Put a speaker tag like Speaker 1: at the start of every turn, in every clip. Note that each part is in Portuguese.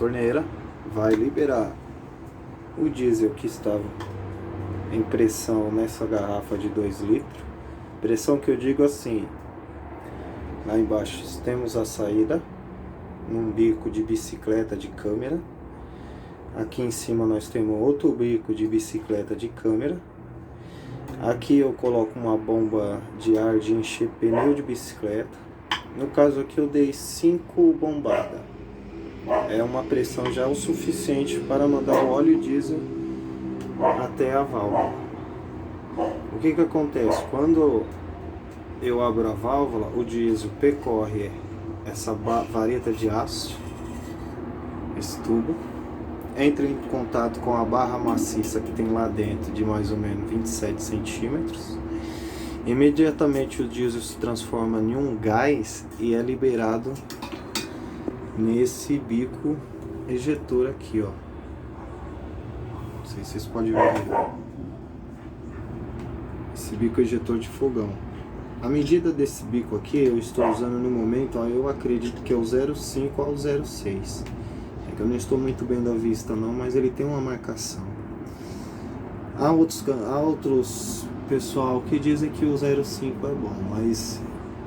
Speaker 1: torneira, vai liberar o diesel que estava em pressão nessa garrafa de 2 litros. Pressão que eu digo assim, lá embaixo temos a saída, num bico de bicicleta de câmera. Aqui em cima nós temos outro bico de bicicleta de câmera. Aqui eu coloco uma bomba de ar de encher pneu de bicicleta. No caso aqui eu dei 5 bombadas. É uma pressão já o suficiente para mandar o óleo diesel até a válvula. O que acontece? Quando eu abro a válvula, o diesel percorre essa vareta de aço, esse tubo, entra em contato com a barra maciça que tem lá dentro de mais ou menos 27 centímetros. Imediatamente o diesel se transforma em um gás e é liberado nesse bico ejetor aqui, ó. Não sei se vocês podem ver aí. Esse bico ejetor de fogão. A medida desse bico aqui eu estou usando no momento, ó, eu acredito que é o 0,5 ao 0,6. É que eu não estou muito bem da vista não, mas ele tem uma marcação. Há outros pessoal que dizem que o 0,5 é bom, mas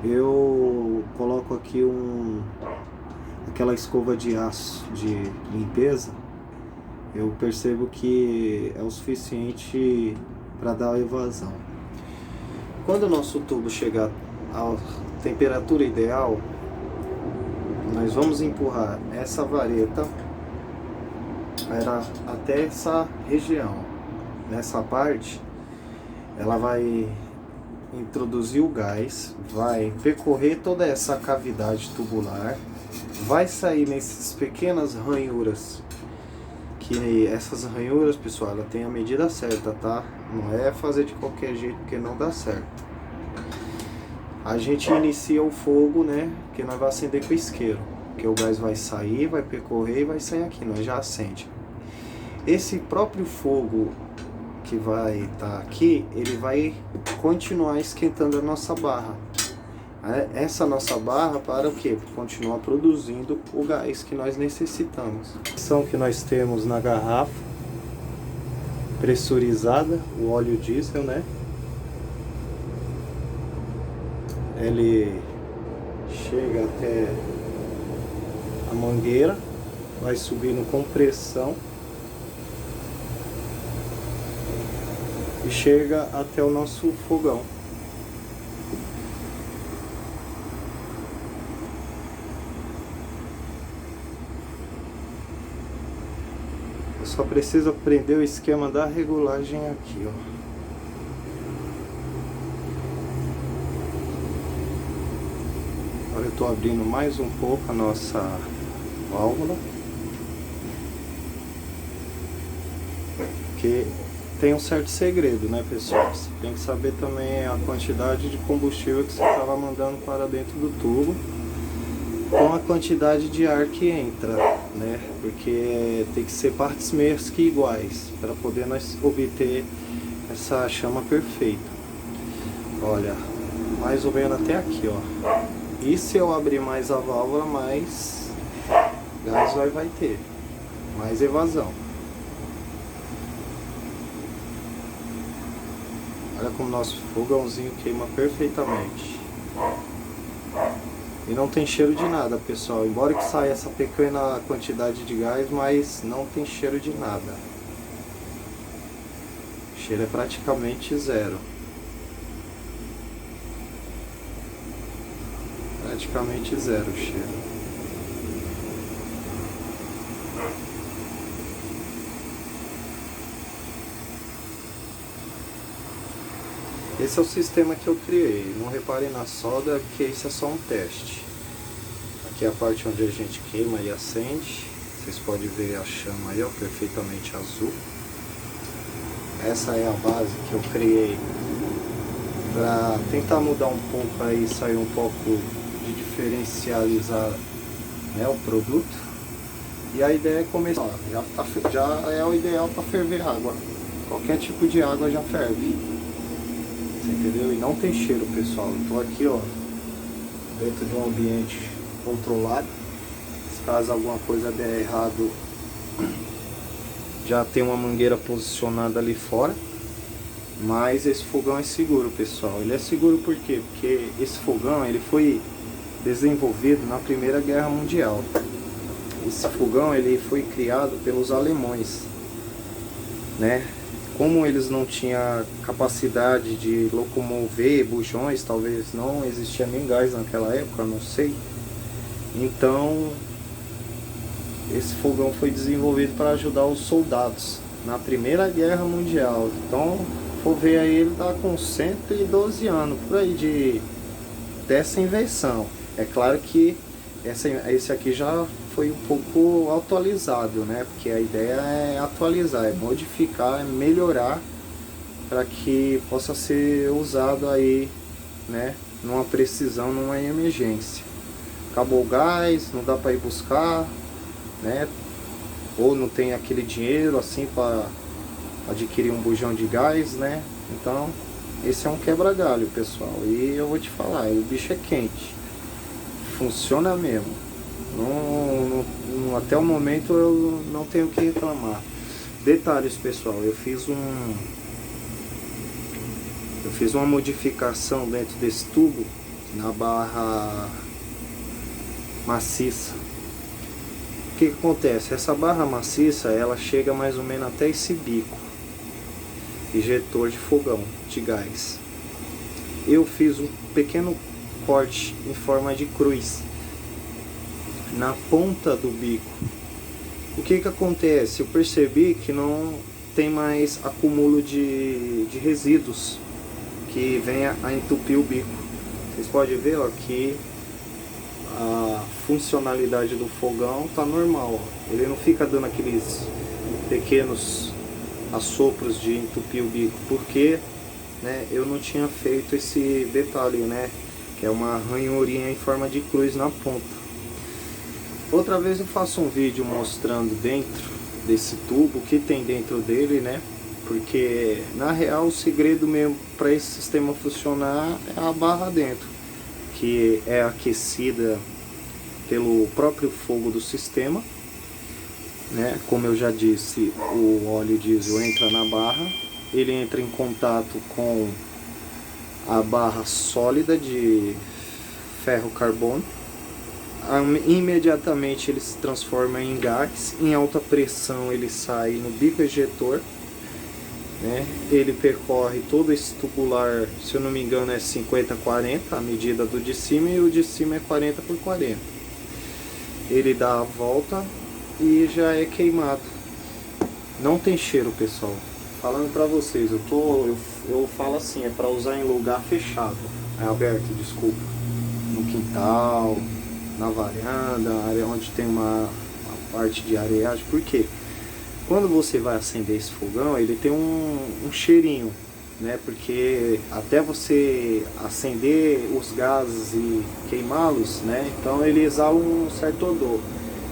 Speaker 1: eu coloco aqui aquela escova de aço de limpeza. Eu percebo que é o suficiente para dar a evasão. Quando o nosso tubo chegar à temperatura ideal, nós vamos empurrar essa vareta até essa região. Nessa parte, ela vai introduzir o gás, vai percorrer toda essa cavidade tubular, vai sair nessas pequenas ranhuras. Que essas ranhuras, pessoal, ela tem a medida certa, tá? Não é fazer de qualquer jeito porque não dá certo. A gente inicia o fogo, né? Que nós vamos acender com isqueiro. Porque o gás vai sair, vai percorrer e vai sair aqui. Nós já acende. Esse próprio fogo que vai estar aqui, ele vai continuar esquentando a nossa barra. Essa nossa barra para o quê? Para continuar produzindo o gás que nós necessitamos. A pressão que nós temos na garrafa pressurizada, o óleo diesel, né? Ele chega até a mangueira, vai subindo com pressão e chega até o nosso fogão. Só precisa aprender o esquema da regulagem aqui, ó. Agora eu estou abrindo mais um pouco a nossa válvula, porque tem um certo segredo, né, pessoal? Você tem que saber também a quantidade de combustível que você estava mandando para dentro do tubo com a quantidade de ar que entra, né? Porque tem que ser partes meio que iguais para poder nós obter essa chama perfeita. Olha, mais ou menos até aqui, ó. E se eu abrir mais a válvula, mais gás vai ter, mais evasão. Olha como nosso fogãozinho queima perfeitamente. E não tem cheiro de nada, pessoal. Embora que saia essa pequena quantidade de gás, mas não tem cheiro de nada. O cheiro é praticamente zero. Praticamente zero o cheiro. Esse é o sistema que eu criei. Não reparem na solda, que esse é só um teste. Aqui é a parte onde a gente queima e acende. Vocês podem ver a chama aí, ó, perfeitamente azul. Essa é a base que eu criei para tentar mudar um pouco aí, sair um pouco de diferencializar, né, o produto. E a ideia é começar, ó, já é o ideal para ferver água. Qualquer tipo de água já ferve. Você entendeu? E não tem cheiro, pessoal. Eu tô aqui, ó, dentro de um ambiente controlado. caso alguma coisa der errado, já tem uma mangueira posicionada ali fora. Mas esse fogão é seguro, pessoal. Ele é seguro por quê? Porque esse fogão ele foi desenvolvido na Primeira Guerra Mundial. Esse fogão ele foi criado pelos alemães, né? Como eles não tinham capacidade de locomover bujões, talvez não existia nem gás naquela época, não sei. Então esse fogão foi desenvolvido para ajudar os soldados na Primeira Guerra Mundial. Então, for ver aí, ele tá com 112 anos por aí dessa invenção. É claro que esse aqui já foi um pouco atualizado, né? Porque a ideia é atualizar, é modificar, é melhorar para que possa ser usado aí, né? Numa precisão, numa emergência. Acabou o gás, não dá para ir buscar, né? Ou não tem aquele dinheiro assim para adquirir um bujão de gás, né? Então esse é um quebra-galho, pessoal. E eu vou te falar, o bicho é quente, funciona mesmo. Até o momento eu não tenho o que reclamar. Detalhes, pessoal, eu fiz uma modificação dentro desse tubo na barra maciça. O que acontece? Essa barra maciça ela chega mais ou menos até esse bico injetor de fogão de gás. Eu fiz um pequeno corte em forma de cruz na ponta do bico. O que acontece? Eu percebi que não tem mais acúmulo de resíduos que venha a entupir o bico. Vocês podem ver, ó, que a funcionalidade do fogão tá normal, ó. Ele não fica dando aqueles pequenos assopros de entupir o bico, porque, né, eu não tinha feito esse detalhe, né, que é uma ranhurinha em forma de cruz na ponta. Outra vez eu faço um vídeo mostrando dentro desse tubo o que tem dentro dele, né, porque na real o segredo mesmo para esse sistema funcionar é a barra dentro, que é aquecida pelo próprio fogo do sistema, né? Como eu já disse, o óleo diesel entra na barra, ele entra em contato com a barra sólida de ferro carbono, imediatamente ele se transforma em gás, em alta pressão ele sai no bico ejetor, né? Ele percorre todo esse tubular, se eu não me engano é 50-40 a medida do de cima, e o de cima é 40x40. Ele dá a volta e já é queimado. Não tem cheiro, pessoal. Falando pra vocês, eu falo assim, é pra usar em lugar fechado, é aberto, desculpa, no quintal, na varanda, área onde tem uma parte de areagem. Por quê? Quando você vai acender esse fogão, ele tem um cheirinho, né? Porque até você acender os gases e queimá-los, né? Então ele exala um certo odor.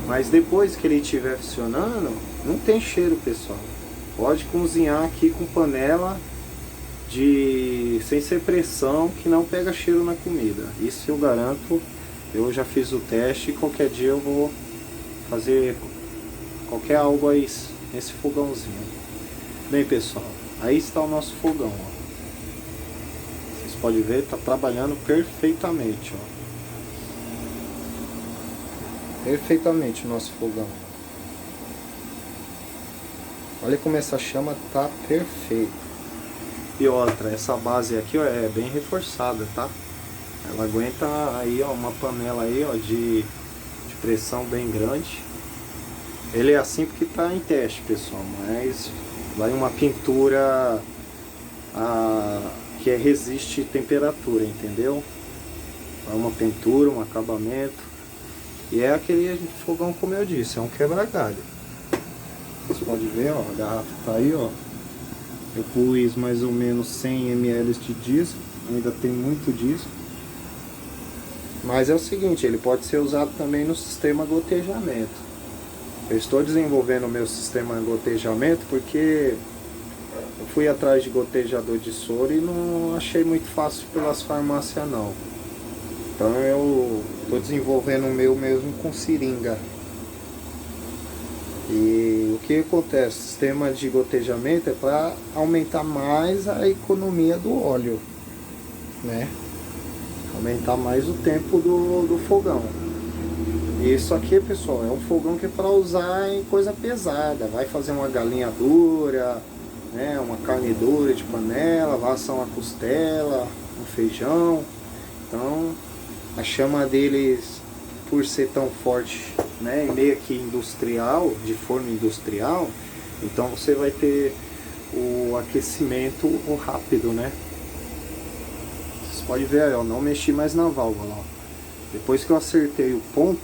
Speaker 1: Mas depois que ele estiver funcionando, não tem cheiro, pessoal. Pode cozinhar aqui com panela sem ser pressão, que não pega cheiro na comida. Isso eu garanto. Eu já fiz o teste e qualquer dia eu vou fazer qualquer algo aí nesse fogãozinho. Bem, pessoal, aí está o nosso fogão, ó. Vocês podem ver, está trabalhando perfeitamente, ó. Perfeitamente o nosso fogão. Olha como essa chama tá perfeita. E outra, essa base aqui, ó, é bem reforçada, tá? Ela aguenta aí, ó, uma panela aí, ó, de pressão bem grande. Ele é assim porque tá em teste, pessoal, mas vai uma pintura que resiste temperatura, entendeu? Vai uma pintura, um acabamento. E é aquele fogão, como eu disse, é um quebra-galho. Vocês podem ver, ó, a garrafa tá aí, ó. Eu pus mais ou menos 100 ml de diesel, ainda tem muito diesel. Mas é o seguinte, ele pode ser usado também no sistema gotejamento. Eu estou desenvolvendo o meu sistema de gotejamento porque eu fui atrás de gotejador de soro e não achei muito fácil pelas farmácias não. Então eu estou desenvolvendo o meu mesmo com seringa. que acontece? O sistema de gotejamento é para aumentar mais a economia do óleo, né? Aumentar mais o tempo do fogão. Isso aqui, pessoal, é um fogão que é para usar em coisa pesada. Vai fazer uma galinha dura, né? Uma carne dura de panela, vai assar uma costela, um feijão. Então, a chama deles, por ser tão forte, né, meio que industrial, de forno industrial, então você vai ter o aquecimento rápido, né? Vocês podem ver aí, ó, não mexi mais na válvula, ó. Depois que eu acertei o ponto,